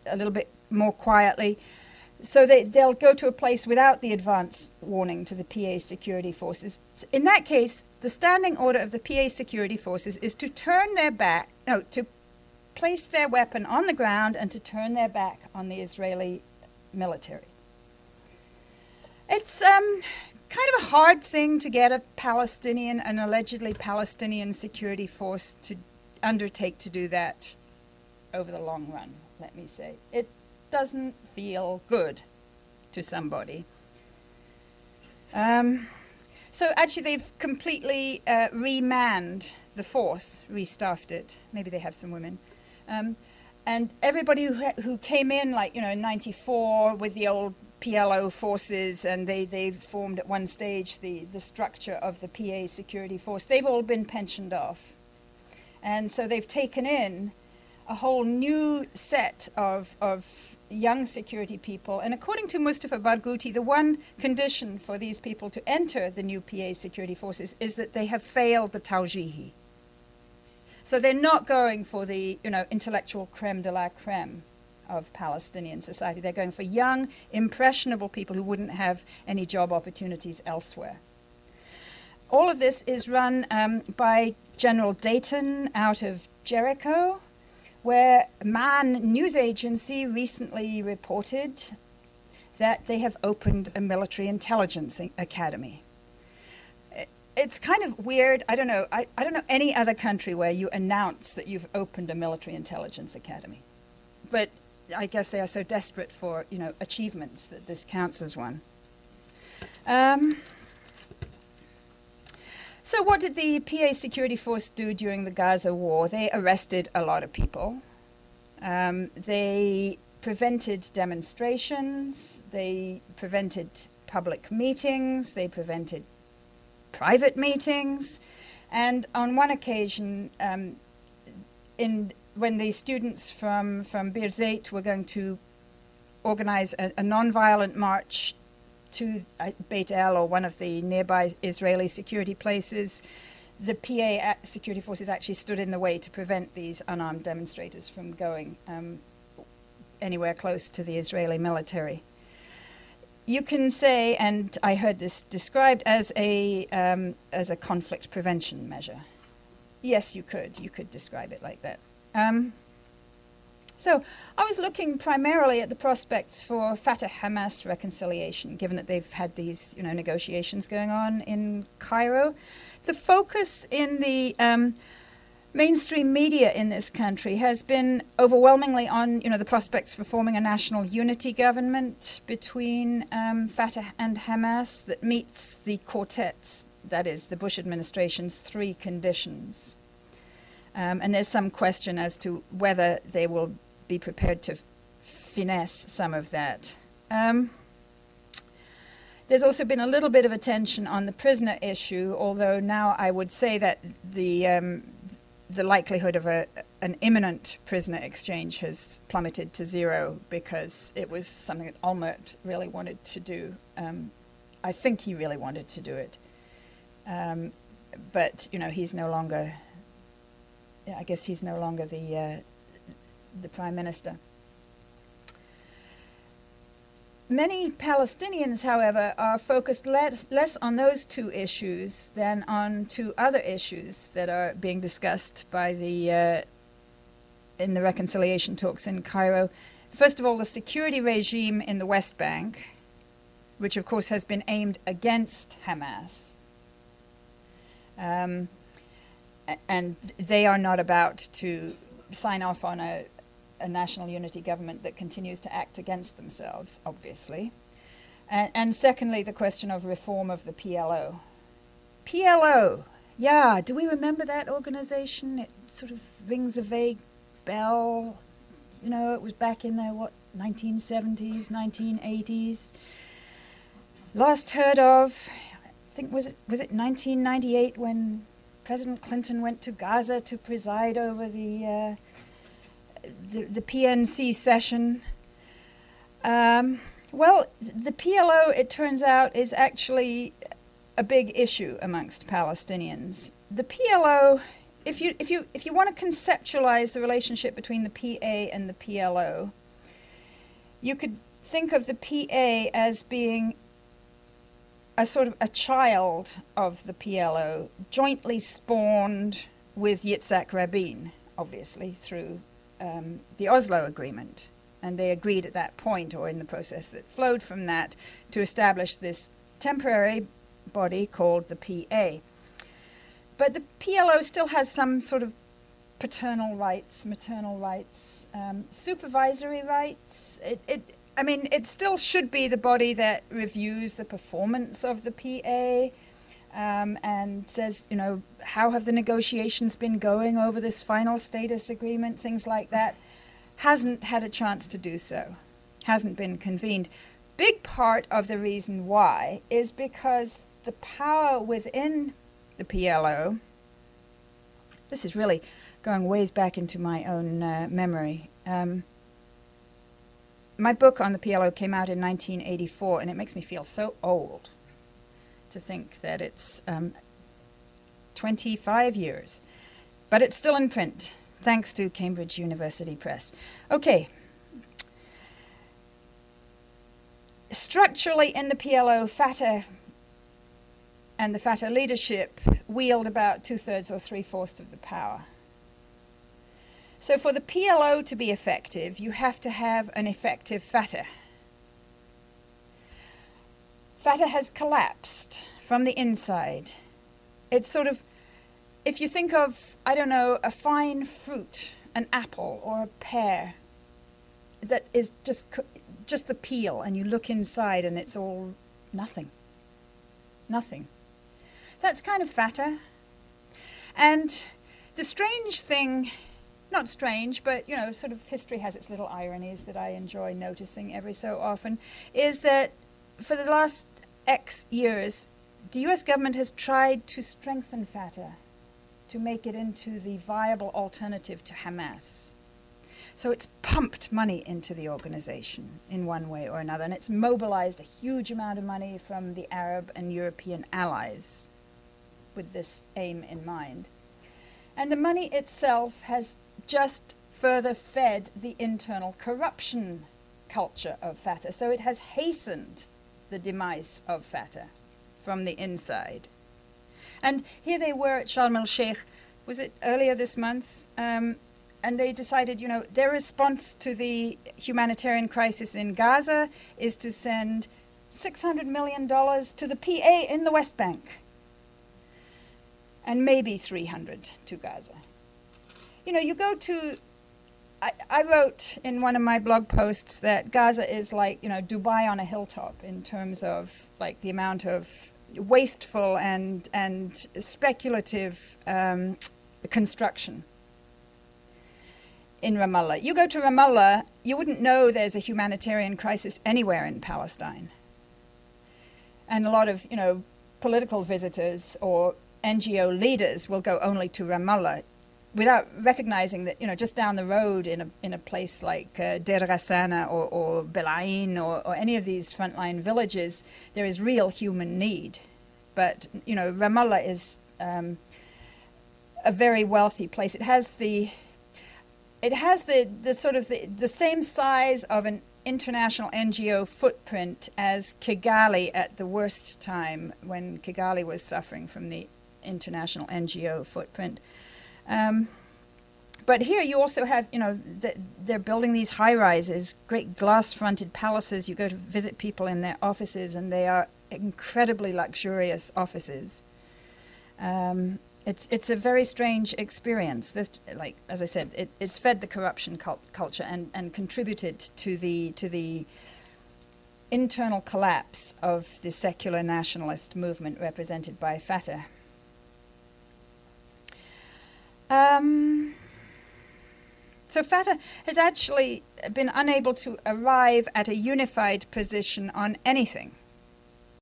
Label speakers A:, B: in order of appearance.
A: a little bit more quietly. So they'll go to a place without the advance warning to the PA security forces. In that case, the standing order of the PA security forces is to to place their weapon on the ground and to turn their back on the Israeli military. It's kind of a hard thing to get an allegedly Palestinian security force to undertake to do that over the long run, let me say. It doesn't feel good to somebody. So actually they've completely remanned the force, restaffed it. Maybe they have some women. And everybody who came in, in 94 with the old PLO forces, and they formed at one stage the structure of the PA security force, they've all been pensioned off. And so they've taken in a whole new set of young security people. And according to Mustafa Barghouti, the one condition for these people to enter the new PA security forces is that they have failed the Tawjihi. So they're not going for the intellectual creme de la creme of Palestinian society. They're going for young, impressionable people who wouldn't have any job opportunities elsewhere. All of this is run by General Dayton out of Jericho, where Man news agency recently reported that they have opened a military intelligence academy. It's kind of weird. I don't know any other country where you announce that you've opened a military intelligence academy. But I guess they are so desperate for, achievements that this counts as one. So what did the PA security force do during the Gaza war? They arrested a lot of people. They prevented demonstrations. They prevented public meetings. They prevented private meetings. And on one occasion, when the students from Bir Zayt were going to organize a non-violent march to Beit El, or one of the nearby Israeli security places, the PA security forces actually stood in the way to prevent these unarmed demonstrators from going anywhere close to the Israeli military. You can say, and I heard this described as a conflict prevention measure. Yes, you could describe it like that. So I was looking primarily at the prospects for Fatah-Hamas reconciliation, given that they've had these, negotiations going on in Cairo. The focus in the mainstream media in this country has been overwhelmingly on, the prospects for forming a national unity government between Fatah and Hamas that meets the quartet's, that is, the Bush administration's 3 conditions. And there's some question as to whether they will be prepared to finesse some of that. There's also been a little bit of attention on the prisoner issue, although now I would say that the likelihood of an imminent prisoner exchange has plummeted to 0, because it was something that Olmert really wanted to do. I think he really wanted to do it. But, he's no longer... I guess he's no longer the prime minister. Many Palestinians, however, are focused less on those 2 issues than on 2 other issues that are being discussed by in the reconciliation talks in Cairo. First of all, the security regime in the West Bank, which of course has been aimed against Hamas. And they are not about to sign off on a national unity government that continues to act against themselves, obviously. And secondly, the question of reform of the PLO. PLO, yeah, do we remember that organization? It sort of rings a vague bell. It was back in the, 1970s, 1980s. Last heard of, I think, was it 1998 when President Clinton went to Gaza to preside over the PNC session. Well, the PLO, it turns out, is actually a big issue amongst Palestinians. The PLO, if you want to conceptualize the relationship between the PA and the PLO, you could think of the PA as being a sort of a child of the PLO, jointly spawned with Yitzhak Rabin, obviously, through the Oslo Agreement. And they agreed at that point, or in the process that flowed from that, to establish this temporary body called the PA. But the PLO still has some sort of paternal rights, maternal rights, supervisory rights. It still should be the body that reviews the performance of the PA and says, how have the negotiations been going over this final status agreement, things like that. Hasn't had a chance to do so, hasn't been convened. Big part of the reason why is because the power within the PLO, this is really going ways back into my own memory. My book on the PLO came out in 1984, and it makes me feel so old to think that it's 25 years. But it's still in print, thanks to Cambridge University Press. Okay. Structurally in the PLO, Fatah and the Fatah leadership wield about 2/3 or 3/4 of the power. So for the PLO to be effective, you have to have an effective Fatah. Fatah has collapsed from the inside. It's sort of, if you think of, a fine fruit, an apple or a pear, that is just the peel, and you look inside and it's all nothing. Nothing. That's kind of Fatah. And the strange thing, not strange, but, sort of history has its little ironies that I enjoy noticing every so often, is that for the last X years, the US government has tried to strengthen Fatah, to make it into the viable alternative to Hamas. So it's pumped money into the organization in one way or another, and it's mobilized a huge amount of money from the Arab and European allies with this aim in mind. And the money itself has just further fed the internal corruption culture of Fatah. So it has hastened the demise of Fatah from the inside. And here they were at Sharm el-Sheikh, was it earlier this month? And they decided, their response to the humanitarian crisis in Gaza is to send $600 million to the PA in the West Bank. And maybe 300 to Gaza. You go to, I wrote in one of my blog posts that Gaza is like, Dubai on a hilltop in terms of like the amount of wasteful and speculative construction in Ramallah. You go to Ramallah, you wouldn't know there's a humanitarian crisis anywhere in Palestine. And a lot of, political visitors or NGO leaders will go only to Ramallah without recognizing that, just down the road in a place like Deir Hassana or Belain or any of these frontline villages, there is real human need. But, Ramallah is a very wealthy place. It has the sort of the same size of an international NGO footprint as Kigali at the worst time when Kigali was suffering from the international NGO footprint. But here you also have, they're building these high-rises, great glass-fronted palaces. You go to visit people in their offices, and they are incredibly luxurious offices. It's a very strange experience. This, like as I said, it's fed the corruption culture and contributed to the internal collapse of the secular nationalist movement represented by Fatah. So Fatah has actually been unable to arrive at a unified position on anything.